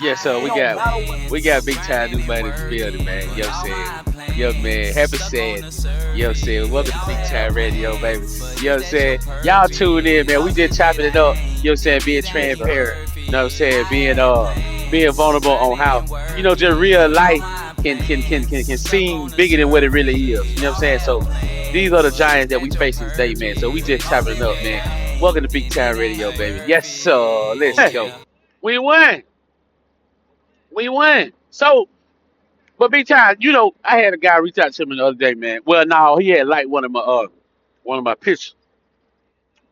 Yeah, so It don't matter what. we got big time new money in the building, man. You know what I'm saying? Yeah, man. Happy Saturday. You know what I'm saying? Welcome to Big Time Radio, baby. You know what I'm saying? Y'all tune in, man. We just chopping it up. You know what I'm saying? Being Yes, sir. transparent. You know what I'm saying? Being vulnerable on how, just real life can seem bigger than what it really is. You know what I'm saying? So these are the giants that we facing today, man. So we just chopping it up, man. Welcome to Big Time Radio, baby. Yes, sir. Let's go. We won. We won. So, but big time, I had a guy reach out to me the other day, man. Well, no, he had liked one of my pictures,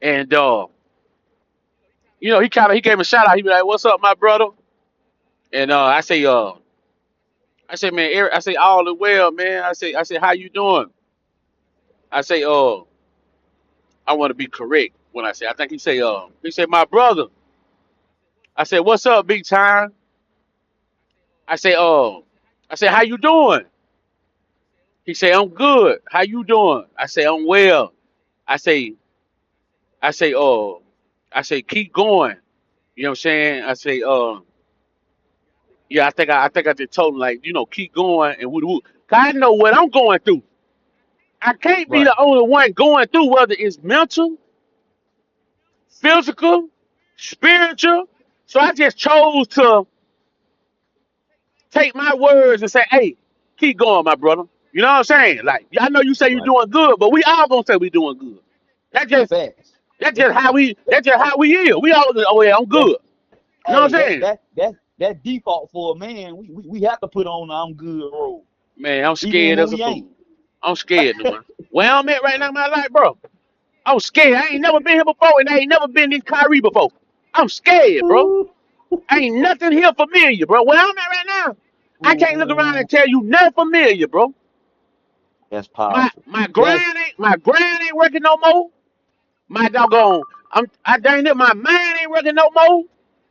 and he gave me a shout out. He be like, "What's up, my brother?" And I say, man, Eric, I say, all is well, man. I say, how you doing? I say, I want to be correct when I say. I think he said, my brother. I said, what's up, big time? I say, how you doing? He say, I'm good. How you doing? I say, I'm well. I say, I say, keep going. You know what I'm saying? I say, yeah, I think I just told him like, keep going and woo woo. 'Cause I know what I'm going through. I can't be Right. the only one going through whether it's mental, physical, spiritual. So I just chose to take my words and say, hey, keep going, my brother. You know what I'm saying? Like, I know you say you're Right. doing good, but we all gonna say we doing good. That just Facts. that's just how we is. We all oh yeah, I'm That. good. You know Hey, what I'm saying? that default for a man. We have to put on the I'm good roll, Man, I'm even scared when as a we ain't. fool. I'm scared, man. Where I'm at right now in my life, bro. I'm scared. I ain't never been here before, and I ain't never been in Kyrie before. I'm scared, bro. Ooh, Ain't nothing here familiar, bro. Where I'm at right now, I can't look around and ooh, tell you nothing familiar, bro. that's My powerful. my That's grind ain't working no more. My doggone, I dang it, my mind ain't working no more.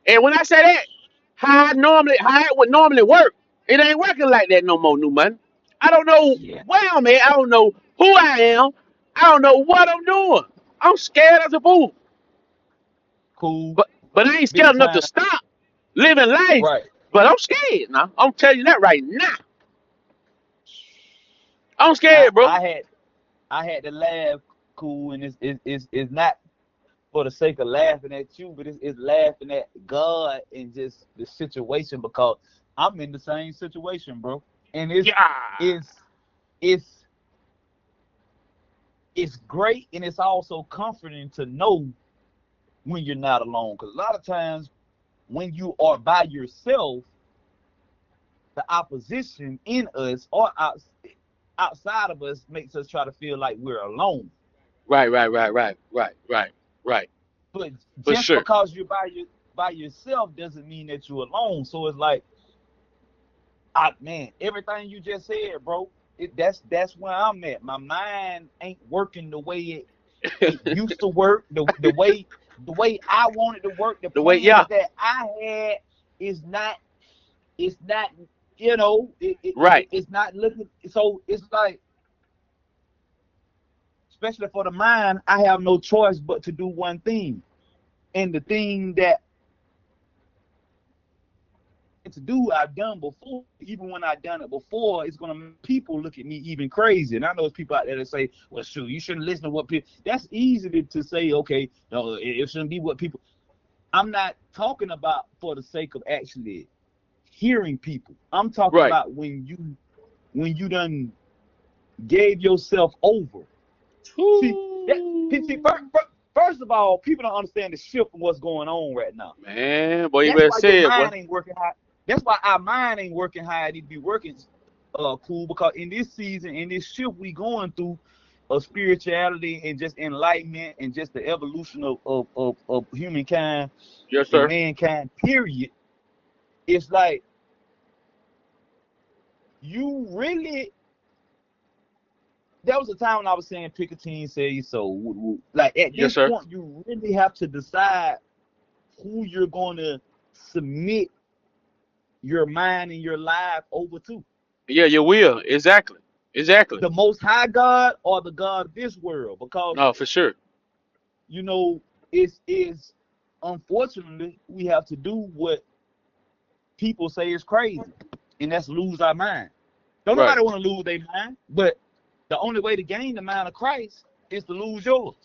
And when I say that, how it would normally work, it ain't working like that no more, new man. I don't know yeah, where I'm at. I don't know who I am. I don't know what I'm doing. I'm scared as a fool. cool, But I ain't big scared enough to time. stop living life. Right. But I'm scared now. I'm telling you that right now. I'm I scared, bro. I had I had to laugh, cool, and it's not for the sake of laughing at you, but it's laughing at God and just the situation because I'm in the same situation, bro. And Yeah. it's it's it's great and it's also comforting to know when you're not alone. Because a lot of times when you are by yourself, the opposition in us or outside of us makes us try to feel like we're alone. Right, right, right, right, right, right, right. But For just sure. because you're by yourself doesn't mean that you're alone. So it's like, man, everything you just said, bro. That's where I'm at. My mind ain't working the way it used to work. The way I wanted to work. The The way, yeah, plans that I had is not. It's not. You know. right. It's not looking. So it's like, especially for the mind, I have no choice but to do one thing. And the thing that to do I've done before. Even when I've done it before, it's gonna make people look at me even crazy. And I know there's people out there that say, "Well, shoot, you shouldn't listen to what people." That's easy to say. Okay, no, it shouldn't be what people. I'm not talking about for the sake of actually hearing people. I'm talking Right. about when you done gave yourself over. See that. See, Ooh. first of all, people don't understand the shift of what's going on right now. Man, boy, you That's better why your say it, boy. mind ain't working high. That's why our mind ain't working how it need to be working, cool. Because in this season, in this shift we going through of spirituality and just enlightenment and just the evolution of humankind Yes, and sir. mankind, period. It's like you really. There was a time when I was saying pick a team, say you so. Like at Yes, this sir. point, you really have to decide who you're going to submit your mind and your life over to. Yeah, you will. Exactly. Exactly. The most high God or the God of this world, because No, for sure. you know it's unfortunately we have to do what people say it's crazy, and that's lose our mind. Don't Right. nobody want to lose their mind, but the only way to gain the mind of Christ is to lose yours.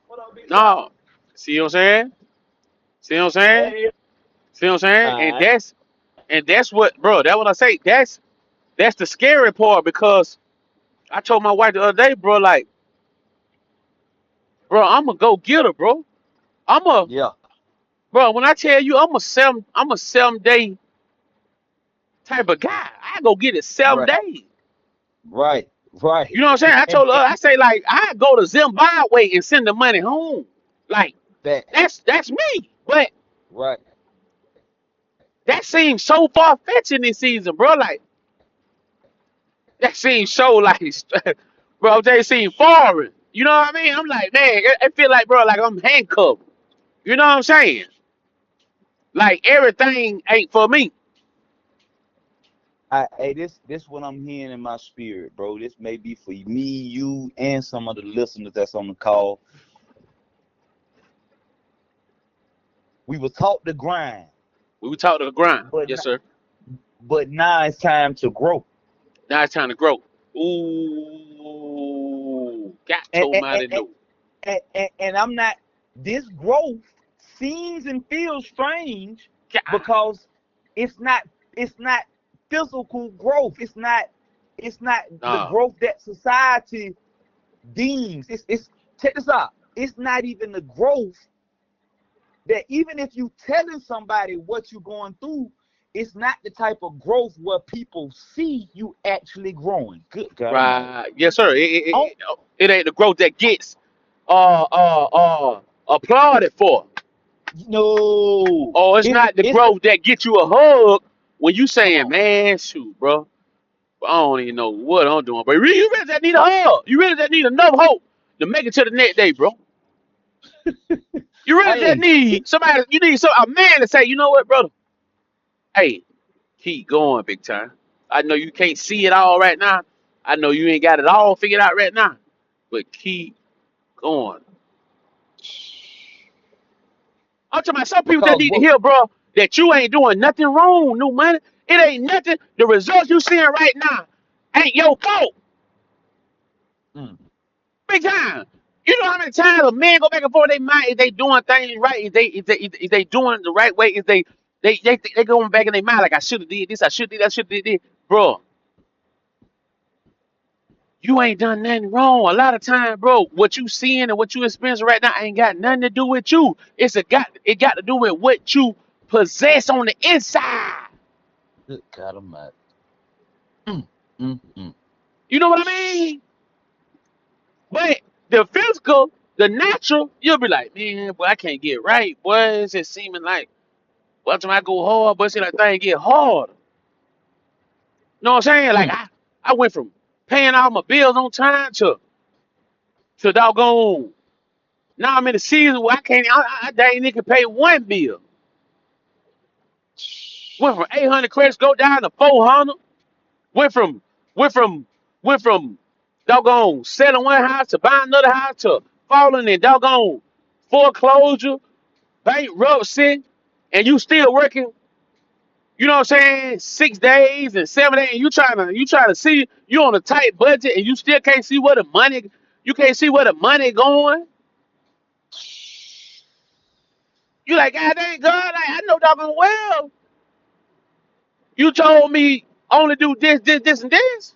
What up, big dog? No. See what I'm saying? See what I'm saying? Hey, See what I'm saying? all And right. that's what, bro. That's what I say. That's the scary part because I told my wife the other day, bro. Like, bro, I'm gonna go get her, bro. I'm a, Yeah, bro. When I tell you, I'm a 7 day type of guy. I go get it 7 right, days. right, right. You know what I'm saying? I told her, I And say like, I go to Zimbabwe and send the money home. Like, that that's me. But right. that seems so far fetched in this season, bro. Like, that seems so like, bro, they seem foreign. You know what I mean? I'm like, man, it feel like, bro, like I'm handcuffed. You know what I'm saying? Like everything ain't for me. Hey, this what I'm hearing in my spirit, bro. This may be for me, you, and some of the listeners that's on the call. We were taught to grind, We were taught to grind. but Yes, sir. but now it's time to grow. Now it's time to grow. Ooh, got And to and, and, mighty and, know. and I'm not. This growth seems and feels strange God, because it's not it's not physical growth. It's not the nah, growth that society deems. It's check this out. It's not even the growth that even if you telling somebody what you're going through, it's not the type of growth where people see you actually growing. Good God Almighty. right. Yes, sir. Oh It ain't the growth that gets applauded for. no, Oh, it's not the it's the growth that gets you a hug when you come saying, on. man, shoot, bro. I don't even know what I'm doing, but you really just need a hug. You really just need enough hope to make it to the next day, bro. You really just Hey, need somebody. You need a man to say, you know what, brother? Hey, keep going, big time. I know you can't see it all right now. I know you ain't got it all figured out right now, but keep going. I'm talking about some people that because need to what? hear, bro, that you ain't doing nothing wrong, no money. It ain't nothing. The results you seeing right now ain't your fault. Mm, Big time. You know how many times a man go back and forth in their mind if they doing things right, if they doing it the right way, if they going back in their mind like I should have did this, I should did that, should did this. Bro, you ain't done nothing wrong. A lot of time, bro, what you seeing and what you experiencing right now ain't got nothing to do with you. It got to do with what you possess on the inside. good God Almighty. Mm, mm. You know what I mean? But the physical, the natural, you'll be like, man, boy, I can't get right. Boy, it's just seeming like, well, time I go hard, but see that thing get hard. You know what I'm saying? Like Mm. I went from paying all my bills on time to doggone. Now I'm in a season where I can't. I dang near can pay one bill. Went from 800 credits go down to 400. Went from went from went from doggone selling one house to buying another house to falling in doggone foreclosure, bankruptcy, and you still working. You know what I'm saying? 6 days and 7 days. And you trying to see you on a tight budget and you still can't see where the money. You can't see where the money going. You like, God dang God, like, I know doggone well. You told me only do this, this, this, and this.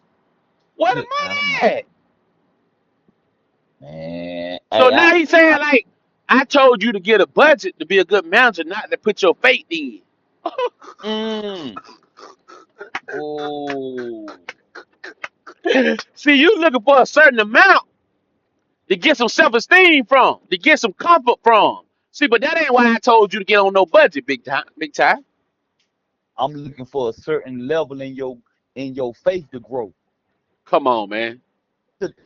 Where the Good God money Almighty. at? Man. So Hey, now he's saying like, I told you to get a budget to be a good manager, not to put your faith in. mm. Oh. See, you looking for a certain amount to get some self-esteem from, to get some comfort from. See, but that ain't why I told you to get on no budget, big time, big time. I'm looking for a certain level in your faith to grow. Come on, man.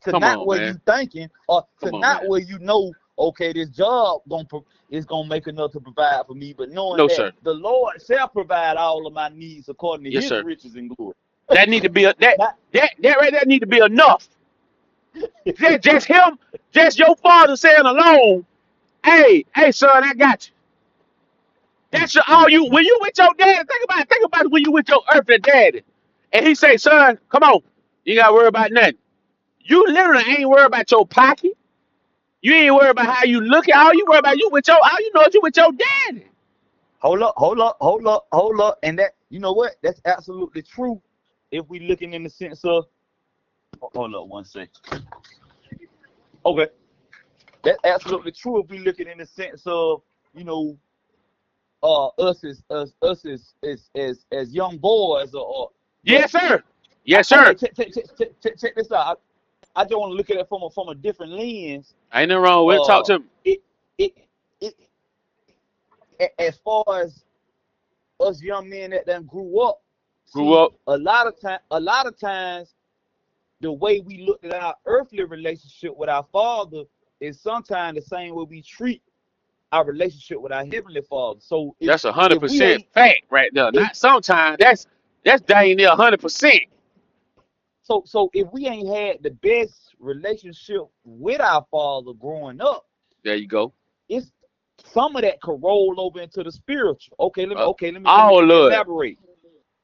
To Come not on, where man. you thinking or to Come on, not man. where you know, okay, this job is gonna make enough to provide for me, but knowing No, that sir. the Lord shall provide all of my needs according to Yes, his sir. riches and glory. That need to be a that Not that right there need to be enough. Just him, just your father saying alone, hey, son, I got you. mm, That's all you. When you with your dad, think about with your earthly daddy, and he say, son, come on, you gotta worry about nothing. You literally ain't worried about your pocket. You ain't worried about how you look at all you worry about you with your all you know is you with your daddy. Hold up. And that, you know what? That's absolutely true. If we looking in the sense of, hold up one second. Okay. That's absolutely true if we looking in the sense of, you know, us as young boys but Yes, sir. Yes, okay, sir. check this out. I just want to look at it from a different lens. Ain't nothing wrong with it. Talk Uh, to me. it it it as far as us young men that done grew up. Grew See, up. a lot of times, the way we look at our earthly relationship with our Father is sometimes the same way we treat our relationship with our heavenly Father. So That's a hundred if we percent ain't fact right there. if Not sometimes. That's dang near 100%. so if we ain't had the best relationship with our Father growing up, There you go. it's some of that could roll over into the spiritual. Uh, Let all me of it. elaborate.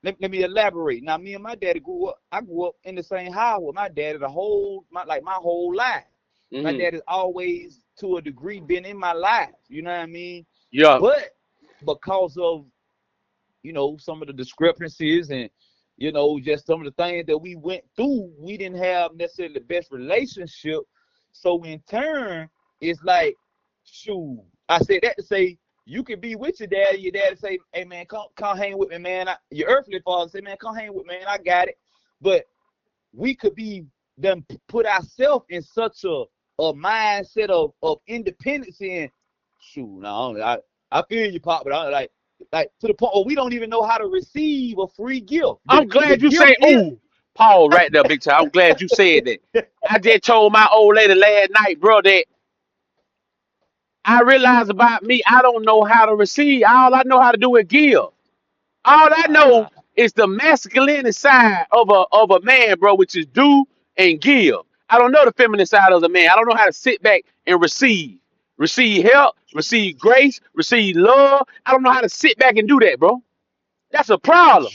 Let me elaborate. Now, me and my daddy grew up. I grew up in the same house with my daddy my whole life. My Hmm. dad has always, to a degree, been in my life. You know what I mean? Yeah. But because of, some of the discrepancies and, just some of the things that we went through, we didn't have necessarily the best relationship. So in turn, it's like, shoot. I said that to say you could be with your daddy say, hey man, come hang with me, man. Your earthly father say, man, come hang with me, man. I got it. But we could be them put ourselves in such a mindset of independence and shoot. No, I feel you, Pop, but I like to the point where we don't even know how to receive a free gift. The I'm the glad you gift say, is ooh, Paul right there, big time. I'm glad you said that. I just told my old lady last night, bro, that I realized about me, I don't know how to receive. All I know how to do is give. All I know wow. is the masculine side of a man, bro, which is do and give. I don't know the feminine side of the man. I don't know how to sit back and receive help, receive grace, receive love. I don't know how to sit back and do that, bro. That's a problem.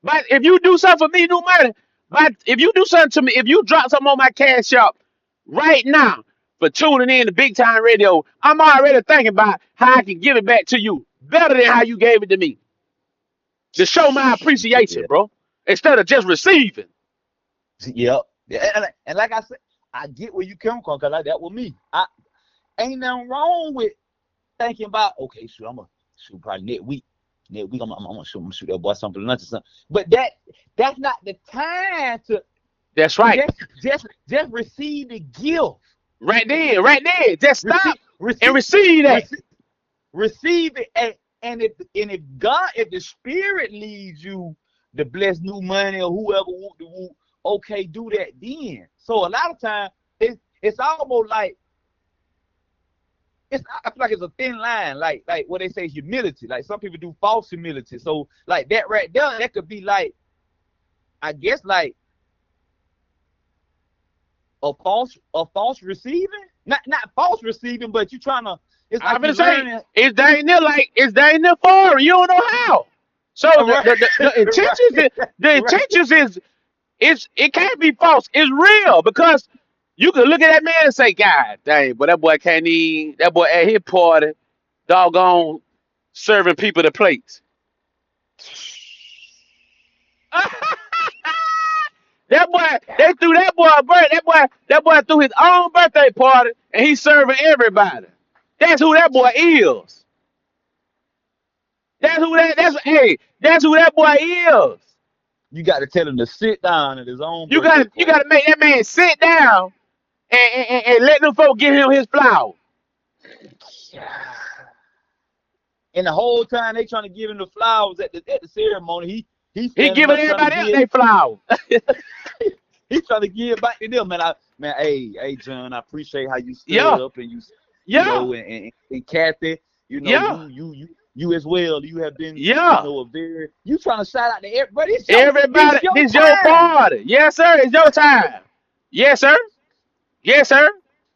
But if you do something for me, no matter. But if you do something to me, if you drop something on my cash app right now for tuning in to Big Time Radio, I'm already thinking about how I can give it back to you better than how you gave it to me to show my appreciation, Yeah. bro, instead of just receiving. Yep. Yeah, and like I said, I get where you come from because like that was me. I ain't nothing wrong with thinking about, okay, shoot, I'm gonna shoot probably next week. Next week I'm gonna shoot that boy something for lunch or something. But that's not the time That's to right. just receive the gift. Right there. Just Receive stop and receive receive that. receive, receive it and if the spirit leads you to bless new money or whoever want to, okay, do that then. So a lot of times it's almost like I feel like it's a thin line, like what they say humility. Like some people do false humility. So like that right there, that could be like, I guess, like a false receiving. Not false receiving, but you trying to, it's like I'm you gonna say learning. it's dang near foreign. You don't know how. So Right. the intentions is, Right. the Right. intentions is it can't be false. It's real because you can look at that man and say, God dang, but that boy can't even that boy at his party, doggone serving people the plates. That boy, they threw that boy a bird. That boy threw his own birthday party and he's serving everybody. That's who that boy is. That's who that boy is. You got to tell him to sit down at his own You birthday gotta you party. gotta make that man sit down and let them folk give him his flowers. And the whole time they trying to give him the flowers at the ceremony, he He standing giving up trying to everybody else give their flowers. he trying to give back to them. Man, hey, John, I appreciate how you stood Yeah, up and you yeah, know, and Kathy, yeah, you as well. You have been, yeah. a very, you trying to shout out to everybody. This Everybody, your this your time. party. Yes, sir. It's your time. Yes, sir. Yes, sir.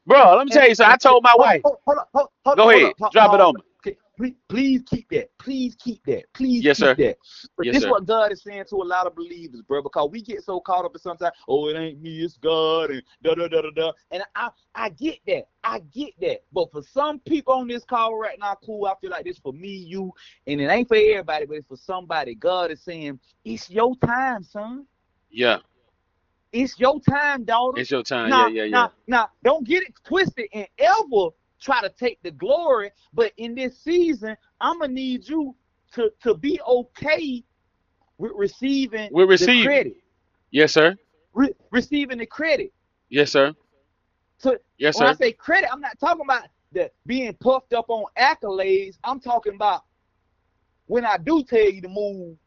Bro, let me And tell you something. I told my hold, wife. hold, hold up, hold, hold, Go hold ahead. up, Drop it Paul. on me. Okay, Please keep that. Please keep that. Please Yes, keep sir. that. But Yes, this is sir. what God is saying to a lot of believers, bro, because we get so caught up in sometimes, oh, it ain't me, it's God, and da da da da da. And I get that. I get that. But for some people on this call right now, cool, I feel like this for me, you, and it ain't for everybody, but it's for somebody. God is saying, it's your time, son. Yeah. It's your time, daughter. It's your time. Yeah, Now, yeah, yeah. now, now, don't get it twisted and ever try to take the glory. But in this season, I'm gonna need you to be okay with receiving We the receive. credit. Yes, sir. Receiving the credit. Yes, sir. So Yes, when I sir. say credit, I'm not talking about the being puffed up on accolades. I'm talking about when I do tell you to move,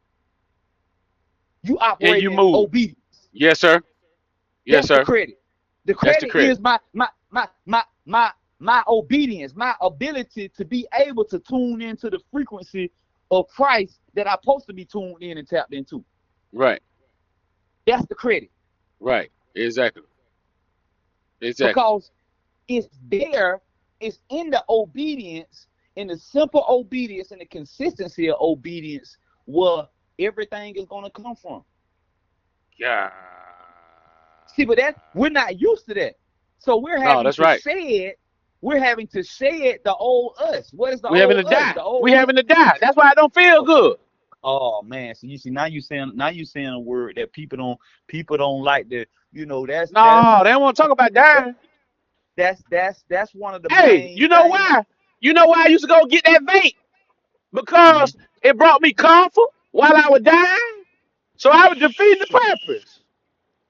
you And operate you in move. obedience. Yes, sir. Yes, That's the sir. credit. The That's the credit credit. is my obedience, my ability to be able to tune into the frequency of Christ that I'm supposed to be tuned in and tapped into. Right. That's the credit. Right. Exactly. Exactly. Because it's there, it's in the obedience, in the simple obedience and the consistency of obedience where everything is going to come from. Yeah. See, but that we're not used to that. So we're No, having that's to right. shed, we're having to shed the old us. What is the We having to old us? die. The old We us. having to die. That's why I don't feel Oh, good. oh man. So you see now you saying a word that people don't like to, No, they don't want to talk about dying. that's one of the Hey, main you know things. why? You know why I used to go get that vape? Mhm. Because it brought me comfort while I was dying. So I was defeating the purpose.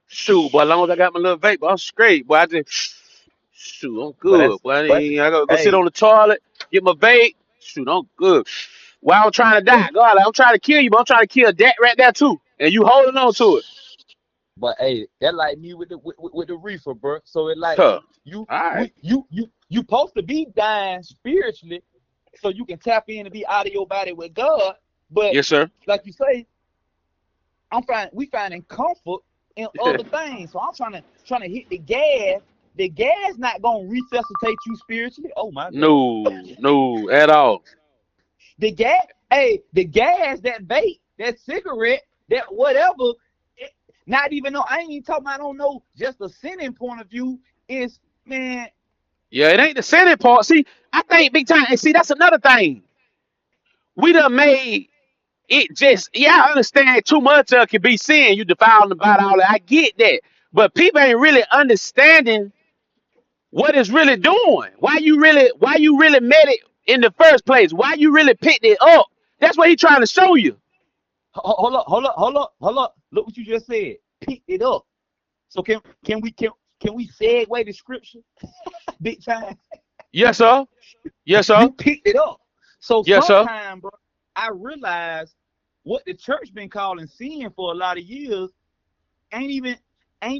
Shoot, boy, as long as I got my little vape, I'm straight. Boy, I just shoot, I'm But good. Boy, but I gotta go sit hey, on the toilet, get my vape. Shoot, I'm good. While I'm trying to die, God, I'm trying to kill you, but I'm trying to kill that right there too. And you holding on to it. but hey, that like me with the reefer, bro. So it like Huh. you All right. you supposed to be dying spiritually, so you can tap in and be out of your body with God. But Yes, sir. like you say, we finding comfort in other things. So I'm trying to hit the gas. The gas not gonna resuscitate you spiritually. Oh my God. No, no, at all. The gas, hey, the gas, that vape, that cigarette, that whatever, it, not even know, I ain't even talking about, I don't know, just a sinning point of view is, man, Yeah, it ain't the sinning part. See, I think big time. And see, that's another thing. We done made it just. Yeah, I understand too much of it can be sin. You defiling about all that. I get that, but people ain't really understanding what it's really doing. Why you really met it in the first place? Why you really picked it up? That's what he trying to show you. hold up. Look what you just said. Pick it up. So can we segue the scripture big time? Yes, sir. Yes, sir. You picked it up. So Yes, sir. sometime, bro, I realized what the church been calling sin for a lot of years ain't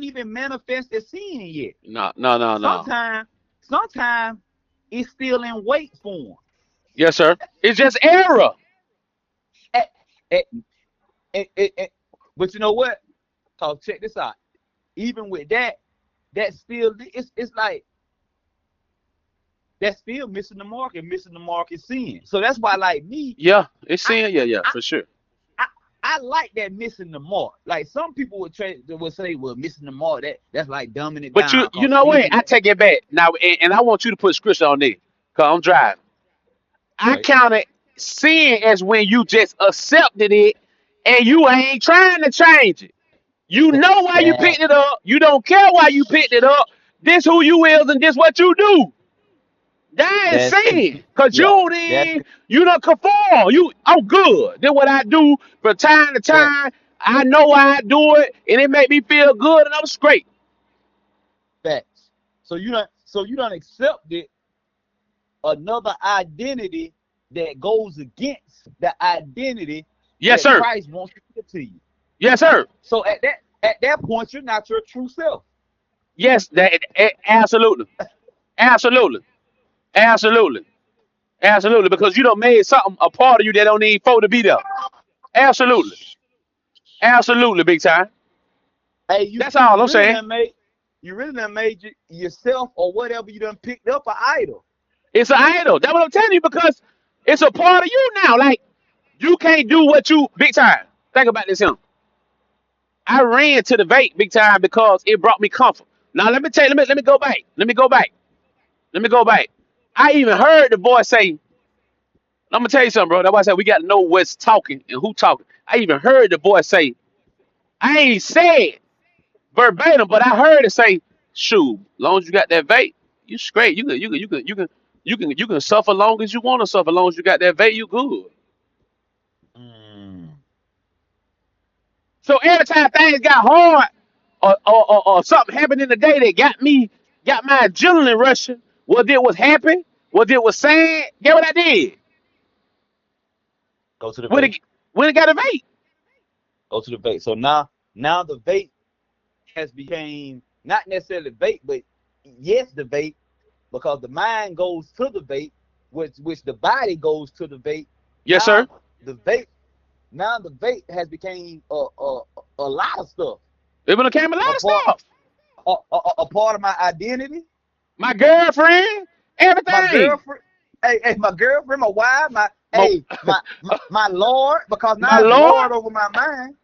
even manifested sin yet. No, no, no, no. Sometimes it's still in wait form. Yes, sir. It's just error. Eh, eh, eh. But you know what? Cause check this out. Even with that still it's like that's still missing the mark, and missing the mark is sin. So that's why, like me, Yeah, it's I sin. Yeah, yeah, I for sure. I, I like that missing the mark. Like some people would say, well, missing the mark, that's like dumbing it But down. you Cause know what? sin, I take it back now, and I want you to put scripture on there, cause I'm driving. I right? counted sin as when you just accepted it, and you ain't trying to change it. You know why you That picked it up. You don't care why you picked it up. This who you is, and this what you do. That is that's sin, cause yeah. That's you don't conform. I'm good. Then what I do from time to fact, time, I know why I do it, and it make me feel good, and I'm straight. facts. So you don't accept it another identity that goes against the identity Yes, that sir. Christ wants to give to you. Yes, sir. So at that point, you're not your true self. Yes, absolutely, absolutely, absolutely, absolutely. Because you don't made something a part of you that don't need for to be there. Absolutely, absolutely, big time. Hey, you That's all you I'm really saying. done made yourself or whatever you done picked up an idol. It's an idol. That's what I'm telling you because It's a part of you now. Like you can't do what you big time. Think about this, him. I ran to the vape big time because it brought me comfort. Now let me tell you, let me go back. Let me go back. Let me go back. I even heard the voice say, I'm gonna tell you something, bro. That's why I said we gotta know what's talking and who talking. I even heard the voice say, I ain't said verbatim, but I heard it say, shoot, long as you got that vape, you straight. You can suffer long as you want to suffer. Long as you got that vape, you good. Mm. So every time things got hard or something happened in the day that got my adrenaline rushing, whether it was happy, whether it was sad, get what I did? Go to the When vape. it when it got a vape. Go to the vape. So now the vape has became not necessarily vape, but yes, the vape, because the mind goes to the vape, which the body goes to the vape. Yes, sir. Now the vape, now the vape has became a lot of stuff. It would have came a lot A of part stuff. a part of my identity, My girlfriend, my everything. girlfriend, hey, my girlfriend, my wife, my My, hey, my Lord, because my now it's Lord. Lord over my mind.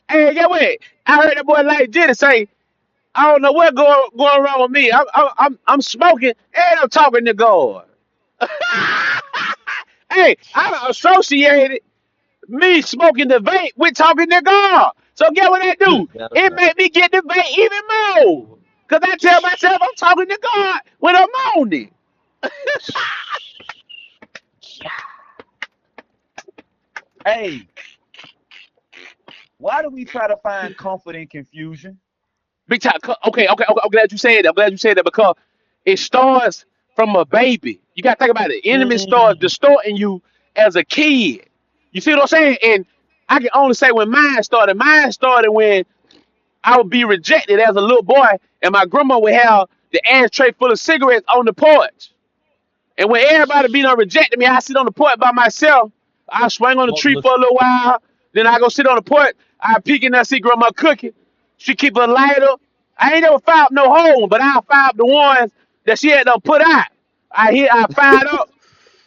Hey, get what? I heard that boy like Jenny say, I don't know what going wrong with me. I'm smoking and I'm talking to God. Hey, I associated me smoking the vape with talking to God. So get what I do? Good God It Almighty. made me get the vape even more. Cause I tell myself I'm talking to God when I'm on it. Hey, why do we try to find comfort in confusion? Big time. Okay. I'm glad you said that. I'm glad you said that because it starts from a baby. You gotta think about it. The enemy starts Mm. distorting you as a kid. You see what I'm saying? And I can only say when mine started. Mine started when I would be rejected as a little boy, and my grandma would have the ashtray full of cigarettes on the porch. And when everybody be done rejected me, I sit on the porch by myself. I swing on the Smoke tree little, for a little while. Then I go sit on the porch. I peek in there, see grandma cooking. She keep a lighter. I ain't never found no hole, but I found the ones that she had done put out. I fired up,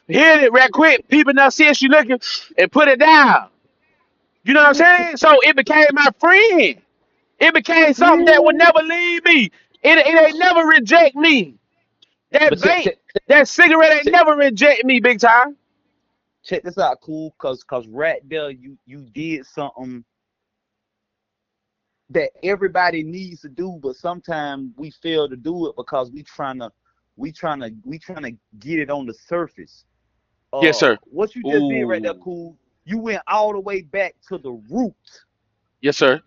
hit it right quick, people now see she looking, and put it down. You know what I'm saying? So it became my friend. It became something that would mm. never leave me. It ain't never reject me. That But vape, that cigarette ain't check, never reject me big time. check this out, cool, cause right there you did something that everybody needs to do, but sometimes we fail to do it because we trying to get it on the surface. Yes, sir. What you just did right there, Ooh. cool. You went all the way back to the root, Yes, sir.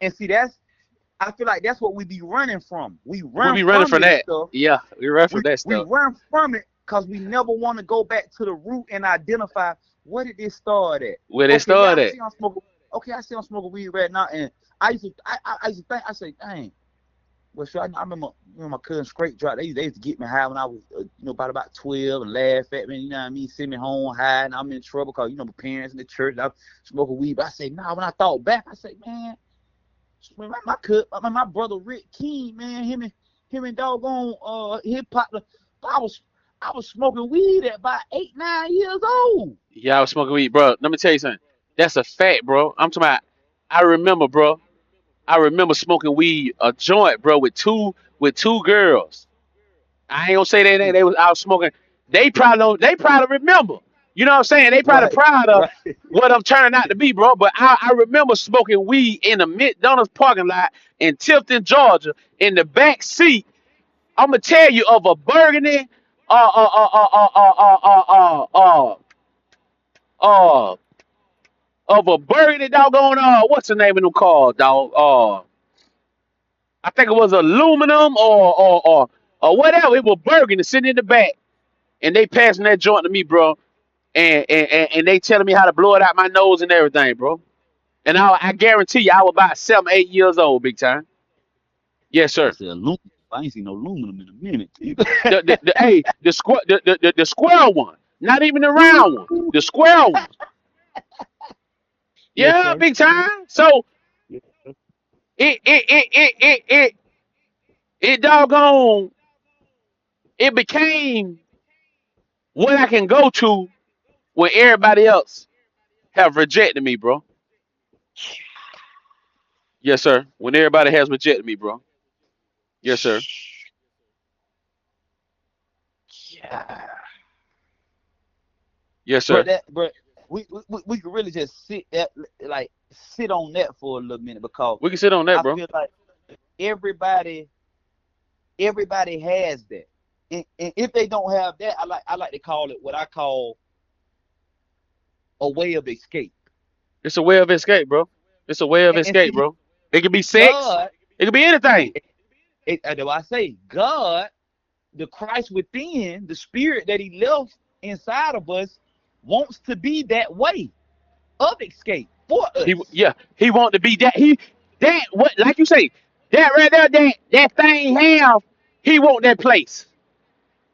and see I feel like that's what we be running from. We We'll run be running from from this that. stuff. Yeah, we run from that We stuff. run from it because we never want to go back to the root and identify where did this start at. Where they Okay, yeah, I started. see I'm smoking. Okay, I see I'm smoking weed right now, and I used to think I say, dang. Well, sure, I remember my cousin Scrape Drop. They used to get me high when I was, about 12 and laugh at me. You know what I mean? Send me home high, and I'm in trouble because my parents in the church. I'm smoking weed, but I say, nah. When I thought back, I say, man, my brother Rick King, man, him and doggone hip hop. I was I was smoking weed at about 8, 9 years old. Yeah, I was smoking weed, bro. Let me tell you something. That's a fact, bro. I'm talking about. I remember, bro. I remember smoking weed, a joint, bro, with two girls. I ain't gonna say that Mm. they was out smoking. They probably don't. They probably remember. You know what I'm saying? They probably Right, proud of right. what I'm turning out to be, bro. But I remember smoking weed in the McDonald's parking lot in Tifton, Georgia, in the back seat. I'm gonna tell you of a burgundy, uh, uh, uh, uh, uh, uh, uh, uh, uh, uh, of a burgundy doggone. What's the name of them called, dog? I think it was aluminum or whatever. It was burgundy sitting in the back, and they passing that joint to me, bro. And they telling me how to blow it out my nose and everything, bro. And I guarantee you, I was about 7, 8 years old, big time. Yes, I sir. said aluminum. I ain't seen no aluminum in a minute. Hey, the square one, not even the round one, the square one. Yes, Yeah, sir. big time. So Yes, sir. it doggone it became what I can go to. when everybody else have rejected me, bro. Yes, sir. When everybody has rejected me, bro. Yes, sir. Yeah. Yes, Bro, sir. we could really just sit on that for a little minute because We can sit on that, I bro. feel like everybody everybody has that. And if they don't have that, I like to call it what I call a way of escape. It's a way of escape, bro. It's a way of And escape, see, bro. It could be sex. God, It could be anything. do I say God, the Christ within, the spirit that he left inside of us, wants to be that way of escape for us. He want to be that. That what like you say that right there that thing have. He want that place.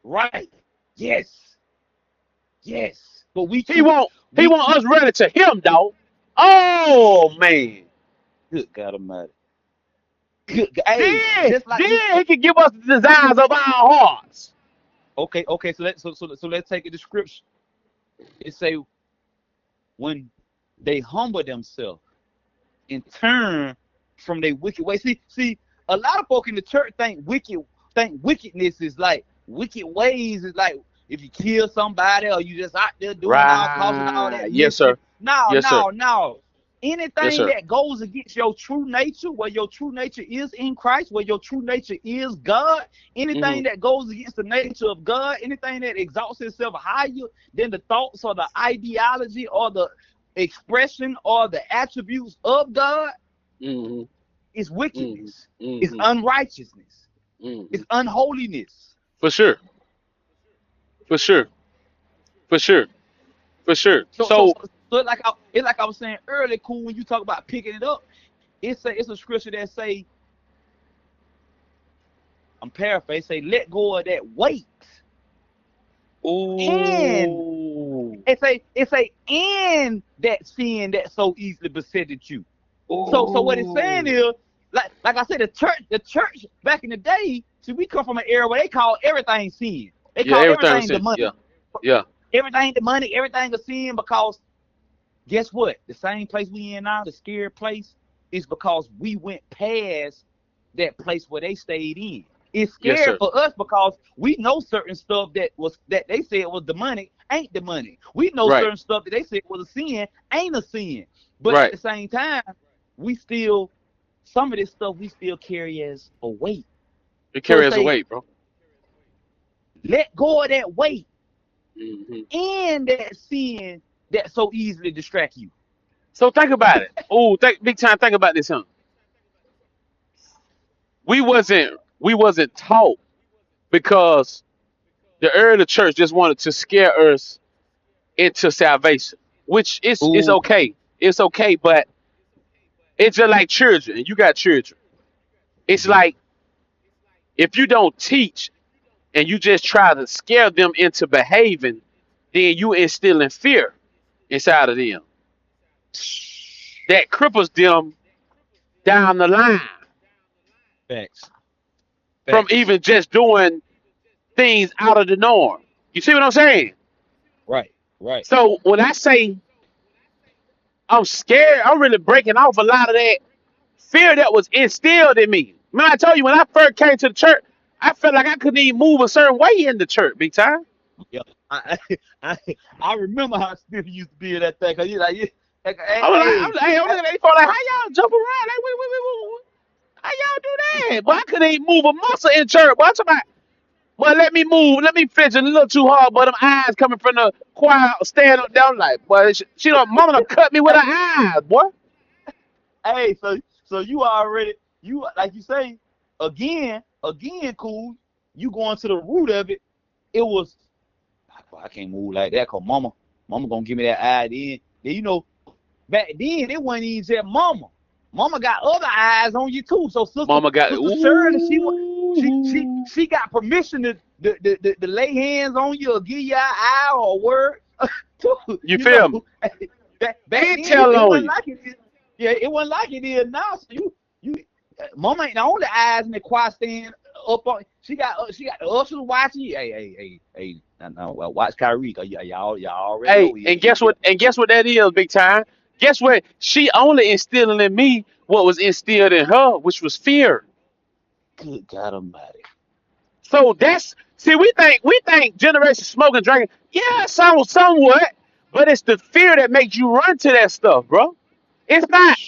Right. Yes. Yes. But we He too want he we want us ready to him, dog. Oh man. good God Almighty. Good hey, Then just like we then he can give us the desires of our hearts. okay, so let's take a description. It say when they humble themselves and turn from their wicked ways. See, a lot of folk in the church think wickedness is like wicked ways is like if you kill somebody or you just out there doing all causing all Right. that Yes, sir. mischief. No, Yes, sir. no, no. Yes, Anything sir. that goes against your true nature, where your true nature is in Christ, where your true nature is God, Hmm. anything that goes against the nature of God, anything that exalts itself higher than the thoughts or the ideology or the expression or the attributes of God, Hmm. is Hmm. wickedness, is Hmm. unrighteousness, Hmm. is unholiness. For sure. For sure. For sure. For sure. So, so, So so, so it's like I was saying earlier, cool. When you talk about picking it up, it's a scripture that say, I'm paraphrasing, say, let go of that weight, and ooh. it's a and that sin that so easily besetted you. So what it's saying Ooh. is, like I said, the church back in the day, see, we come from an era where they call everything sin. They Yeah, call everything was everything sense. Yeah. demonic. Yeah. Everything demonic, everything a sin because guess what? The same place we in now, the scared place, is because we went past that place where they stayed in. It's Yes, scared sir. for us because we know certain stuff that they said was demonic ain't demonic. We know Right. certain stuff that they said was a sin ain't a sin. But at Right. the same time, we still some of this stuff we still carry as a weight. It So it carries a say, weight, bro. let go of that weight Hmm. and that sin that so easily distract you. So think about it. Oh, think big time. Think about this, huh? We wasn't taught because the early church just wanted to scare us into salvation, which is Ooh, okay. It's okay, but it's just like children. You got children. It's mm-hmm. like if you don't teach and you just try to scare them into behaving, then you instilling fear inside of them that cripples them down the line Facts. from Facts. even just doing things out of the norm. You see what I'm saying? Right. Right. So when I say I'm scared, I'm really breaking off a lot of that fear that was instilled in me. Man, I told you when I first came to the church, I felt like I couldn't even move a certain way in the church, big time. Yeah. I I remember how stiff you used to be in that thing. Cause you like, hey, I was like, hey, I'm looking at these folks like, how y'all jump around? Like, wait. How y'all do that? Boy, I couldn't even move a muscle in church. Boy, I'm talking about, boy, let me move. Let me fidget a little too hard. But them eyes coming from the choir stand up down like, boy, she don't, mama done cut me with her eyes, boy. hey. So you already like you say again, cool. You going to the root of it. It was I can't move like that cause mama gonna give me that eye then back then it wasn't even just mama. Mama got other eyes on you too. So sister Mama got, sister Shirley, she wa- ooh. she got permission to lay hands on you or give you an eye or a word. too, You feel me? back And then it, tell it on wasn't you. like it is. Yeah, it wasn't like it is now. So you mama ain't the only eyes in the choir stand up on. She got the ushers watching you. Hey. Well, watch Kyrie. 'Cause y'all already know Hey, and guess he what? And guess what that is, big time. Guess what? She only instilling in me what was instilled in her, which was fear. good God Almighty. So that's see, we think generation smoking, drinking. Yeah, somewhat, but it's the fear that makes you run to that stuff, bro. It's not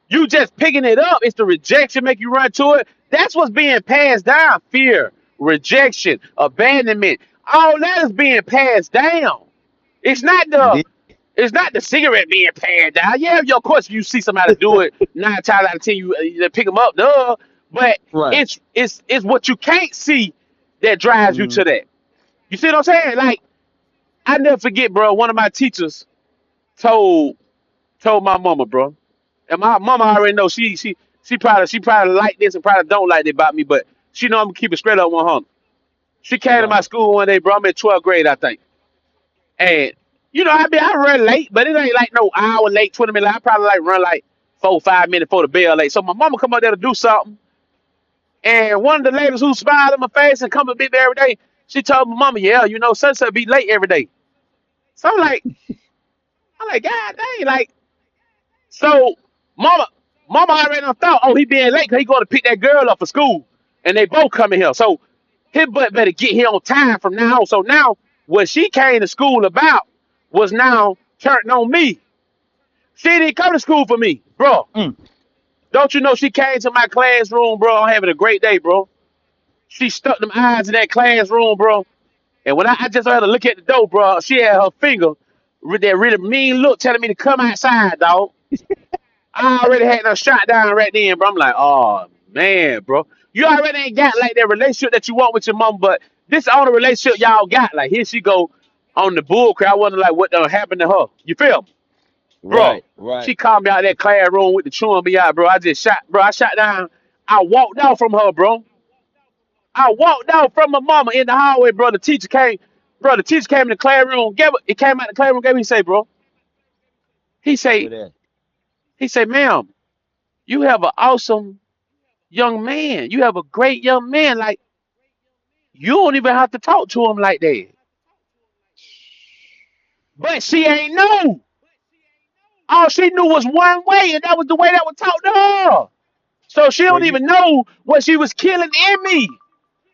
you just picking it up. It's the rejection make you run to it. That's what's being passed down. Fear, rejection, abandonment. All that is being passed down. It's not And the then it's not the cigarette being passed down. Yeah, of course, if you see somebody do it, 9 times out of 10, you pick them up, duh. But right. it's what you can't see that drives you Mm, to that. You see what I'm saying? Like I never forget, bro. One of my teachers told told my mama, bro, and my mama already know she probably like this and probably don't like it about me, but she know I'm gonna keep it straight up 100. She came to my right. school one day, bro. I'm in 12th grade, I think, and I run late, but it ain't like no hour late, 20 minutes. I probably like run like 4 5 minutes before the bell late. So my mama come up there to do something, and one of the ladies who smiled in my face and come to be there every day, she told my mama, yeah, Sunset be late every day. So I'm like, God dang, like so, mama, mama already done thought, oh, he being late because he going to pick that girl up for school, and they both coming here. So his butt better get here on time from now on. So now what she came to school about was now turning on me. She didn't come to school for me, bro. Mm, Don't you know she came to my classroom, bro? I'm having a great day, bro. She stuck them eyes in that classroom, bro. And when I just had to look at the door, bro, she had her finger with that really mean look telling me to come outside, dog. I already had no shot down right then, bro. I'm like, oh man, bro. You already ain't got like that relationship that you want with your mom, but this all the relationship y'all got. Like here she go on the bull crap. I wonder like what done happened to her. You feel me? Bro. right. Right. She called me out of that classroom with the chewing me out, bro. I shot down. I walked out from her, bro. I walked out from my mama in the hallway, bro. The teacher came in the classroom, it came out the classroom, gave me, he say, bro. He say, With that. he say, ma'am, you have an awesome young man. You have a great young man. Like you don't even have to talk to him like that. But she ain't know. All she knew was one way, and that was the way that was taught to her. So she Well, don't you even know what she was killing in me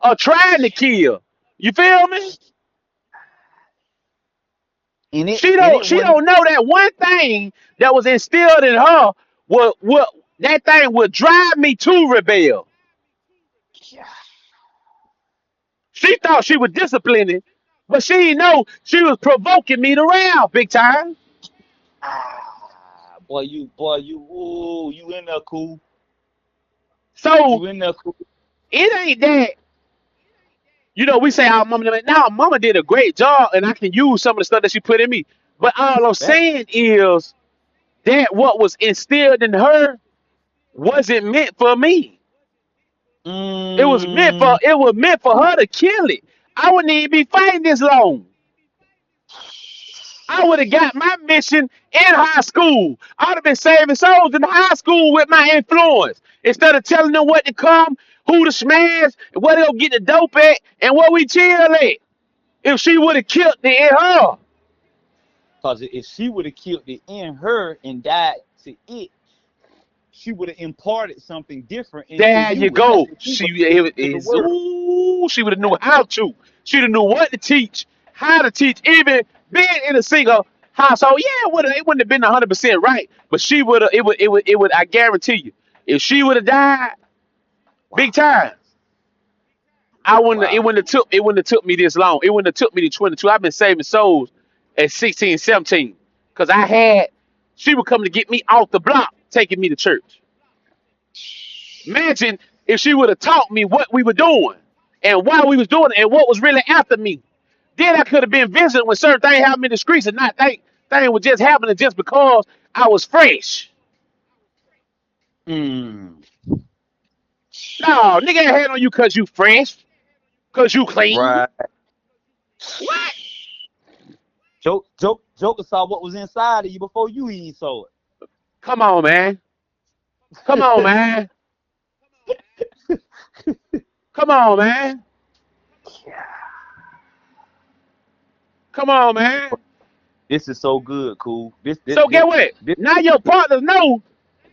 or trying to kill. You feel me? in it, She and don't it she wasn't. don't know that one thing that was instilled in her would that thing would drive me to rebel. She thought she was disciplining, but she didn't know she was provoking me to round big time. Ooh, you in there cool. So You in there cool. it ain't that, we say our mama, now mama did a great job and I can use some of the stuff that she put in me. But all I'm That. saying is that what was instilled in her wasn't meant for me. Mm, It was meant for her to kill it. I wouldn't even be fighting this long. I would have got my mission in high school. I would have been saving souls in high school with my influence. Instead of telling them what to come, who to smash, where they'll get the dope at, and where we chill at. If she would have killed it in her. cause if she would have killed it in her and died to it, she would have imparted something different into There you you, and that's go. what you She were it in the is world. ooh, she would have knew how to. She'd have knew what to teach, how to teach, even being in a single household. Yeah, it wouldn't have been 100% right, but she would have. It would. I guarantee you, if she would have died, big Wow, time. I wouldn't. It wow. wouldn't have took. It wouldn't have took me this long. It wouldn't have took me to 22. I've been saving souls at 16, 17, because I had. She would come to get me off the block, taking me to church. Imagine if she would have taught me what we were doing and why we was doing it and what was really after me. Then I could have been visiting when certain things happened in the streets and not think things were just happening just because I was fresh. Mm. No, nigga ain't had on you cause you fresh, cause you clean. Right. What? Joker saw what was inside of you before you even saw Come on, man. Come on, it. man. Come on, man. Come on, man. This is so good, cool. This this So this get what? this. Now your partners know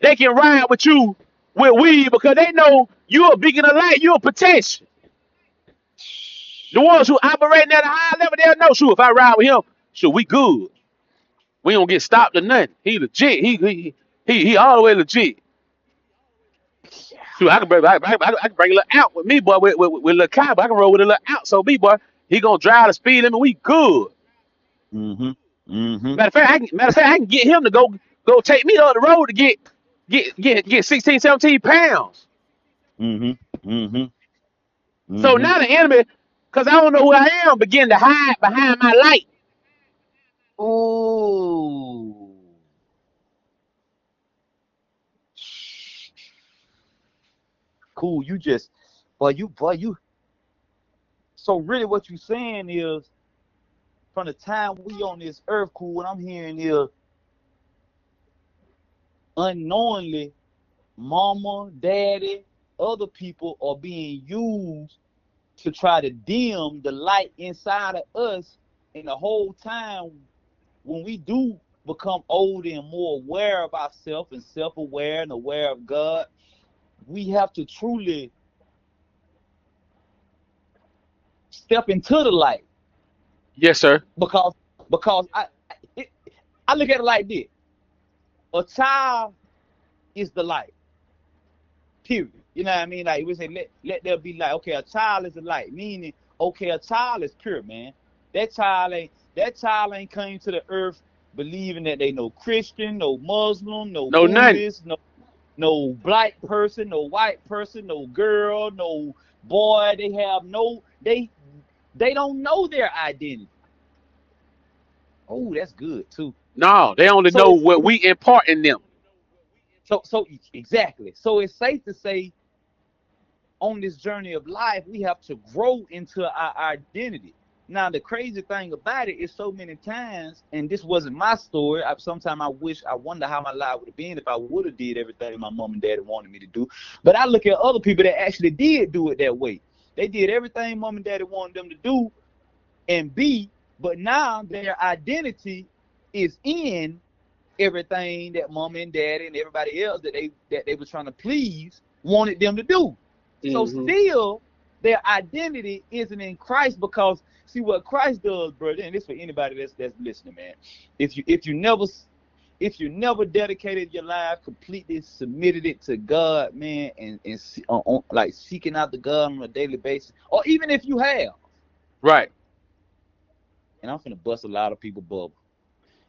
they can ride with you with weed because they know you're a beacon of light. You're a protection. The ones who operating at a high level, they'll know. Shoot, if I ride with him, shoot, we good. We don't get stopped or nothing. He legit. He all the way legit. Shoot, I can bring a little out with me, boy, with little Kai, but I can roll with a little out. So me, boy, he gonna drive the speed limit. We good. Mhm. Mhm. Matter of fact, I can get him to go take me on the road to get 16, 17 pounds. Mhm. Mhm. So Mhm. now the enemy, because I don't know who I am, begin to hide behind my light. Ooh. Cool. You just, boy, you. So really, what you saying is, from the time we on this earth, cool. What I'm hearing is, unknowingly, mama, daddy, other people are being used to try to dim the light inside of us. And the whole time, when we do become older and more aware of ourselves and self-aware and aware of God, we have to truly step into the light. Yes, sir. because because it, I look at it like this: a child is the light. Period. You know what I mean? Like we say, let there be light. Okay, a child is the light, meaning okay, a child is pure, man. That child ain't coming to the earth believing that they no Christian, no Muslim, no No nothing. Buddhist, no black person, no white person, no girl, no boy. They don't know their identity. Oh, that's good too. No, they only So know it's what we impart in them. so exactly. So it's safe to say on this journey of life, we have to grow into our identity. Now, the crazy thing about it is so many times, and this wasn't my story. Sometimes I wonder how my life would have been if I would have did everything my mom and daddy wanted me to do. But I look at other people that actually did do it that way. They did everything mom and daddy wanted them to do and be, but now their identity is in everything that mom and daddy and everybody else that they were trying to please wanted them to do. So Hmm. still their identity isn't in Christ, because see what Christ does, brother, and this for anybody that's listening, man. If you never dedicated your life, completely submitted it to God, man, and like seeking out the God on a daily basis, or even if you have, Right. and I'm finna bust a lot of people bubble,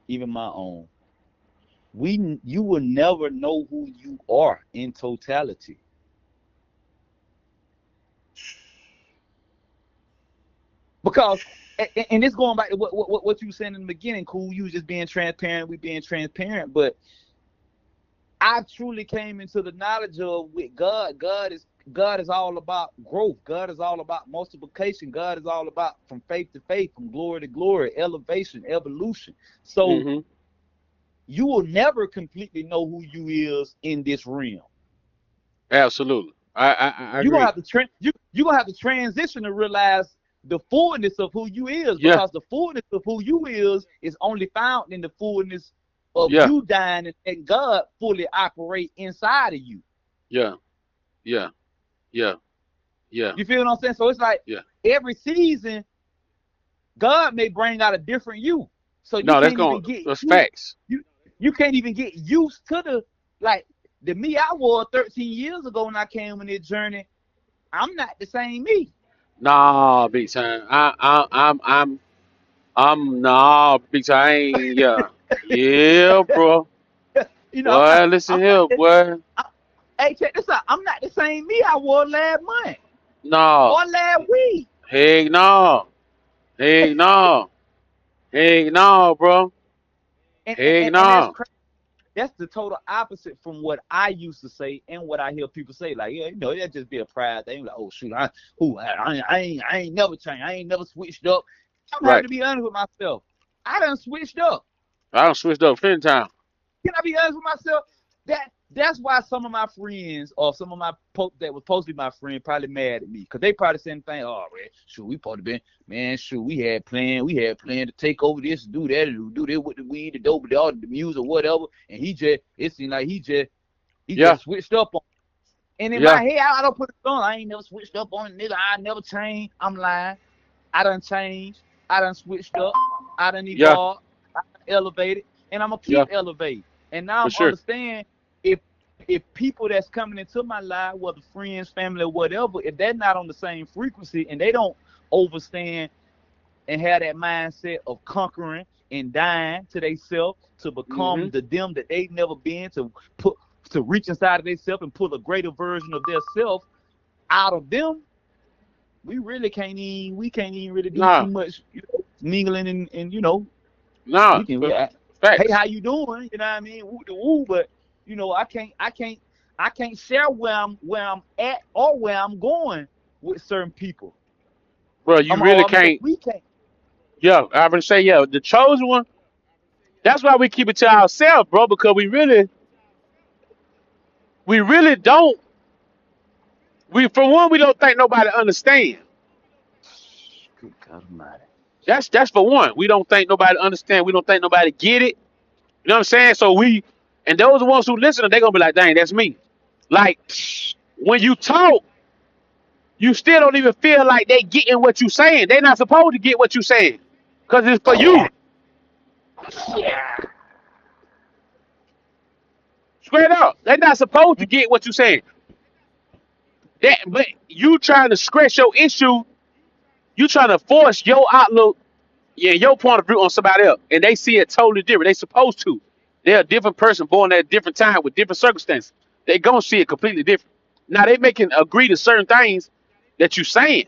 even my own, you will never know who you are in totality. Because and it's going back to what you were saying in the beginning, cool. You was just being transparent, we being transparent. But I truly came into the knowledge of with God. God is all about growth. God is all about multiplication. God is all about from faith to faith, from glory to glory, elevation, evolution. So Hmm. you will never completely know who you is in this realm. Absolutely. I You're gonna agree. have to you're gonna have to transition to realize the fullness of who you is, Yeah. because the fullness of who you is only found in the fullness of Yeah. you dying and God fully operate inside of you. Yeah. Yeah. Yeah. Yeah. You feel what I'm saying? So it's like Yeah. every season God may bring out a different you. So you No, that's can't going. even get That's you facts. you you can't even get used to the me I was 13 years ago when I came on this journey. I'm not the same me. Nah, big time. I'm nah, big time. I ain't, yeah. Yeah, bro. You know, Boy, listen I'm here, not boy. I, hey, check this out. I'm not the same me I was last month No. or last week. Heck no. Heck no. Heck no, bro. Heck And that's no. crazy. That's the total opposite from what I used to say and what I hear people say. Like, yeah, that just be a pride thing. Like, oh shoot, I ain't never changed. I ain't never switched up. I'm having Right. to be honest with myself. I done switched up. I done switched up plenty time. Can I be honest with myself? That that's why some of my friends or some of my that was supposed to be my friend probably mad at me because they probably saying things. Oh man, shoot, we supposed to be man. Shoot, we had planned to take over this, do that, and do this with the weed, the dope, all the music, whatever. And it seemed like he Yeah, just switched up on. And in yeah, my head, I don't put it on. I ain't never switched up on it, nigga. I never changed. I'm lying. I done changed. I done switched up. I done yeah, evolved. I done elevated, and I'm gonna yeah, keep elevating. And now for I'm sure. understand if people that's coming into my life, whether friends, family, or whatever, if they're not on the same frequency and they don't understand and have that mindset of conquering and dying to themselves to Hmm. become the them that they've never been, put to reach inside of themselves and pull a greater version of their self out of them, we can't even really do too Nah, much, mingling and nah, we can but hey, facts. how you doing? You know what I mean? Woo the woo, but I can't share where I'm at or where I'm going with certain people. Bro, you I'm really or I'm saying can't. we can't. Yeah, I would say yeah, the chosen one. That's why we keep it to ourselves, bro, because we really don't. We for one, we don't think nobody understand. Good God Almighty. That's for one. We don't think nobody understand. We don't think nobody get it. You know what I'm saying? So and those are the ones who listen, they gonna be like, dang, that's me. Like when you talk, you still don't even feel like they getting what you saying. They not supposed to get what you saying, cause it's for Yeah, you. yeah. Straight up, they not supposed to get what you saying. But you trying to scratch your issue, you trying to force your outlook, yeah, your point of view on somebody else, and they see it totally different. They supposed to. They're a different person born at a different time with different circumstances. They gonna see it completely different. Now they making agree to certain things that you saying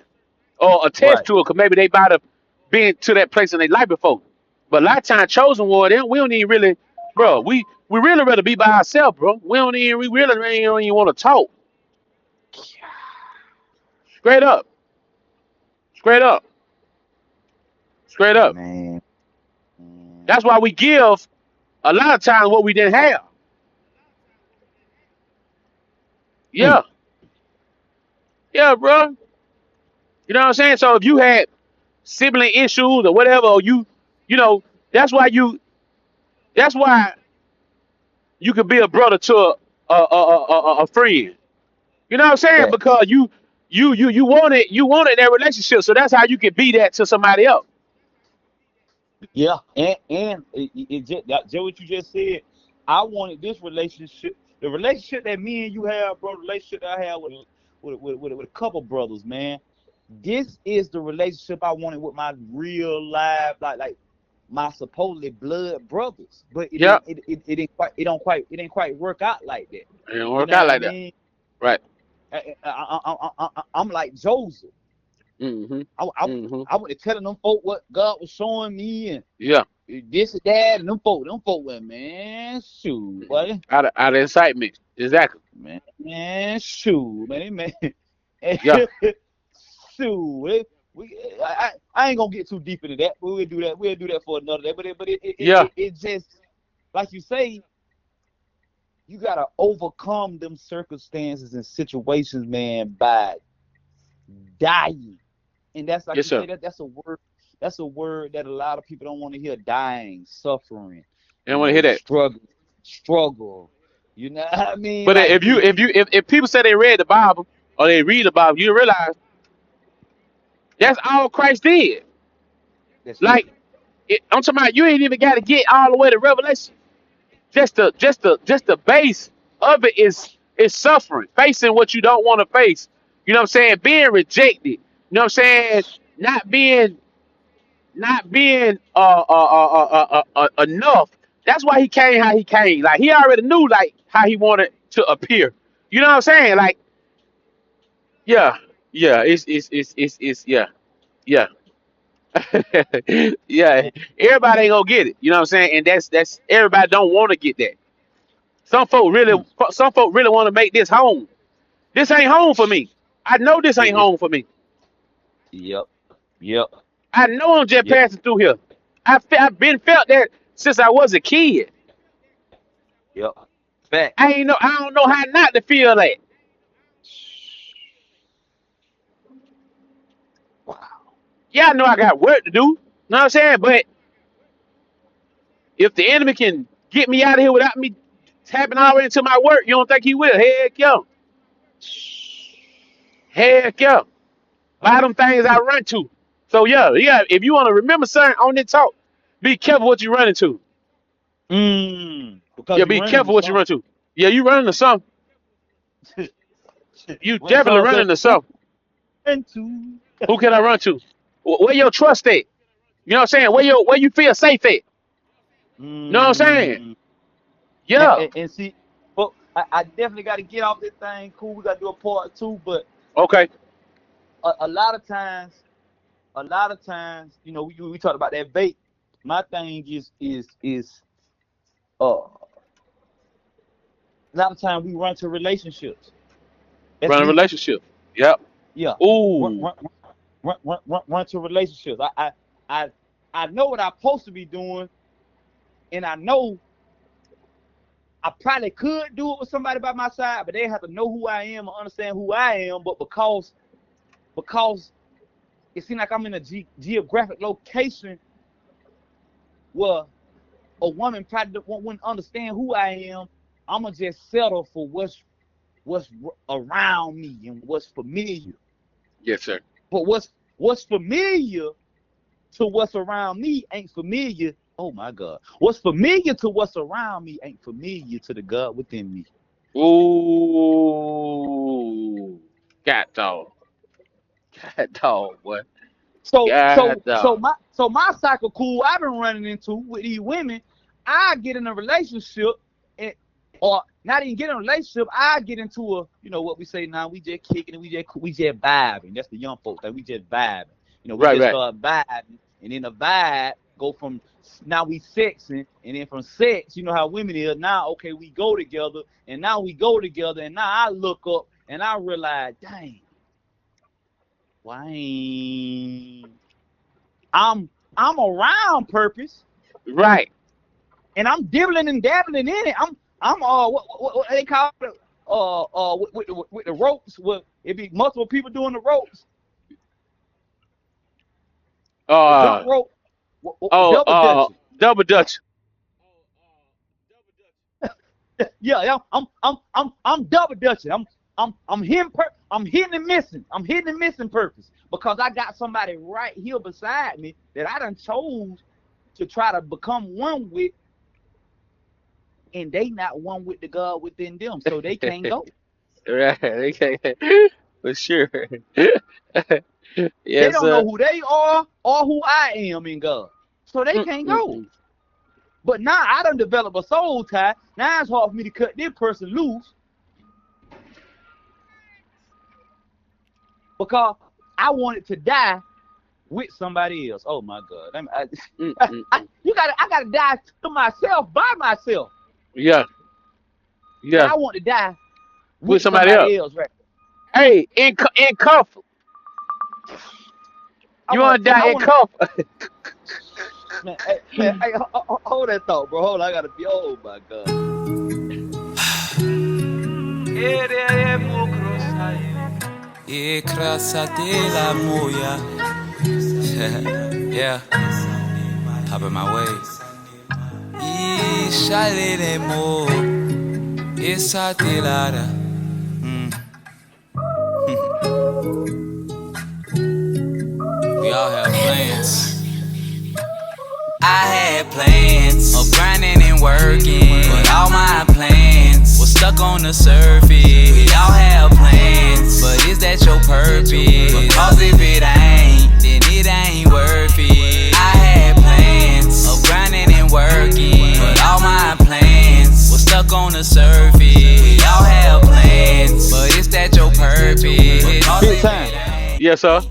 or attest Right. to it, cause maybe they might have been to that place in their life before. But a lot of time chosen one, we don't even really, bro. We really rather be by ourselves, bro. We really don't even want to talk. Straight up, straight up, straight up. Man. That's why we give a lot of times what we didn't have. Mm. Yeah, yeah, bro. You know what I'm saying? So if you had sibling issues or whatever, or you know, that's why that's why you could be a brother to a friend. You know what I'm saying? Facts. Because you wanted that relationship, so that's how you can be that to somebody else. Yeah, and just what you just said. I wanted this relationship, the relationship that me and you have, bro. The relationship that I have with a couple brothers, man. This is the relationship I wanted with my real life, like my supposedly blood brothers. But Yeah, it didn't quite work out like that. it don't You work know out what I like that, mean? right? I'm like Joseph. Mhm, I, I, mhm. I went to telling them folk what God was showing me and Yeah, this and that, and them folk went, man, shoot, buddy, out of excitement, exactly. man, shoot, man, Yeah, shoot. I ain't gonna get too deep into that, but we'll do that. We'll do that for another day. yeah, It just like you say, you gotta overcome them circumstances and situations, man, by dying. And that's like yes, you sir. say, that's a word. That's a word that a lot of people don't want to hear. Dying, suffering, I don't want to hear that. struggle. You know what I mean? But Like if people say they read the Bible or they read the Bible, you realize that's all Christ did. that's it. Like I'm talking about, you ain't even got to get all the way to Revelation. Just the base of it is suffering, facing what you don't want to face. You know what I'm saying? Being rejected. You know what I'm saying? Not being enough. That's why he came how he came. Like he already knew like how he wanted to appear. You know what I'm saying? Like yeah, yeah. It's yeah, yeah. Yeah, Man, everybody ain't gonna get it. You know what I'm saying? And that's everybody don't want to get that. mm, Some folk really want to make this home. This ain't home for me. I know this ain't it's home for me. yep, yep, I know I'm just yep, passing through here. I've been felt that since I was a kid. yep. Facts. I don't know how not to feel that. Wow. Yeah, I know I got work to do. Know what I'm saying? But if the enemy can get me out of here without me tapping all the way into my work, you don't think he will? Heck yeah. Heck yeah. Buy them things I run to. So yeah. If you want to remember something on this talk, be careful what you run into. Because Yeah, you be running to careful what you run something. to. Yeah, you running to something. You When the definitely song said, running to "Who something. into?" Who can I run to? Where your trust at? You know what I'm saying? Where you feel safe at? You know what I'm saying? Mm. And, Yeah. and, and see, but I definitely got to get off this thing. Cool, we got to do a part two. But Okay. a lot of times, we talked about that vape. My thing is a lot of times we run to relationships. That's Run a me. relationship. Yep. Yeah, run, Ooh. run, run to relationships. I I know what I'm supposed to be doing, and I know I probably could do it with somebody by my side, but they have to know who I am and understand who I am. But because it seems like I'm in a geographic location where a woman probably wouldn't understand who I am, I'ma just settle for what's around me and what's familiar. Yes, sir. But what's familiar to what's around me ain't familiar. Oh my God. What's familiar to what's around me ain't familiar to the God within me. Ooh. Got dog. Got dog, boy. So Got so so dog. my so my cycle cool I've been running into with these women, I get in a relationship and or not even get in a relationship, I get into what we say now, we just kicking it, we just vibing. That's the young folks, like we just vibing. We Right, just right. start vibing, and then the vibe go from now we sexing, and then from sex, you know how women is now. Okay, we go together, and now we go together, and now I look up and I realize, dang, why ain't I'm around purpose, Right. and I'm dibbling and dabbling in it. I'm what they call it with the ropes. With it be multiple people doing the ropes, the jump Uh rope, oh double dutching. double dutch. Yeah, yeah. I'm double dutching. I'm hitting and missing. I'm hitting and missing purpose because I got somebody right here beside me that I done chose to try to become one with, and they not one with the God within them, so they can't go. Right. Okay. For sure. They Yes, don't know sir. who they are or who I am in God, so they can't go. Mm-mm-mm. But now I done developed a soul tie. Now it's hard for me to cut this person loose because I wanted to die with somebody else. Oh my God! Mm-mm-mm. I gotta die to myself by myself, Yeah. but Yeah. I want to die With with somebody else. somebody else, right? Hey, in comfort. I You want want to I die in want to comfort? hey, hold that thought, bro. Hold on, I gotta be. Oh my God. E crassa della moia. Yeah, hop in my way. E shalene mo. Esa telada. We all have plans. I had plans of grinding and working, but all my plans were stuck on the surface. Y'all have plans, but is that your purpose? Because if it ain't, then it ain't worth it. I had plans of grinding and working, but all my plans were stuck on the surface. Y'all have plans, but is that your purpose? Because Big if time. it ain't, Yes, sir.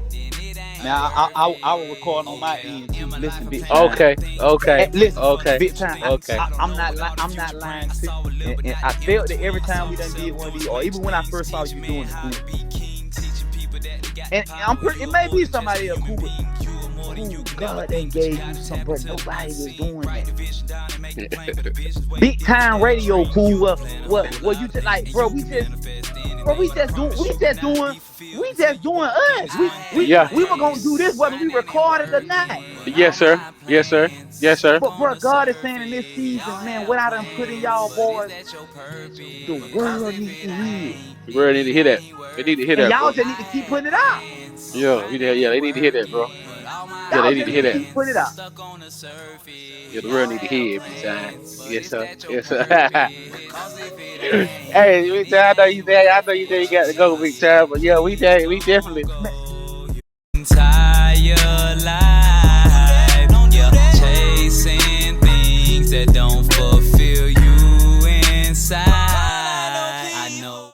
Now I will record on my end too. Listen, big time. Okay. Okay. Listen, Okay. big time. Okay. I'm not lying to you. And I felt that every time we done did one of these, or even when I first saw you doing it, cool. And it may be somebody else cool, but cool. God done gave you some, but nobody was doing that. Big time radio cool. Well, you just like, bro. We just doing us. Yeah. We were gonna do this whether we recorded or not. Yes, sir. Yes, sir. Yes, sir. But bro, God is saying in this season, man, what I done put in y'all boys, the world need to hear it. The world need to hear that. They need to hear And that, y'all bro. just need to keep putting it out. Yeah, they need to hear that, bro. Yeah, Y'all they need just to need hear to that. keep putting it out. Yeah, the world need to hear it, big time. Yes, sir. Yes, sir. Hey, big time, I know you there. I know you there. You got to go, big time. But yeah, we definitely.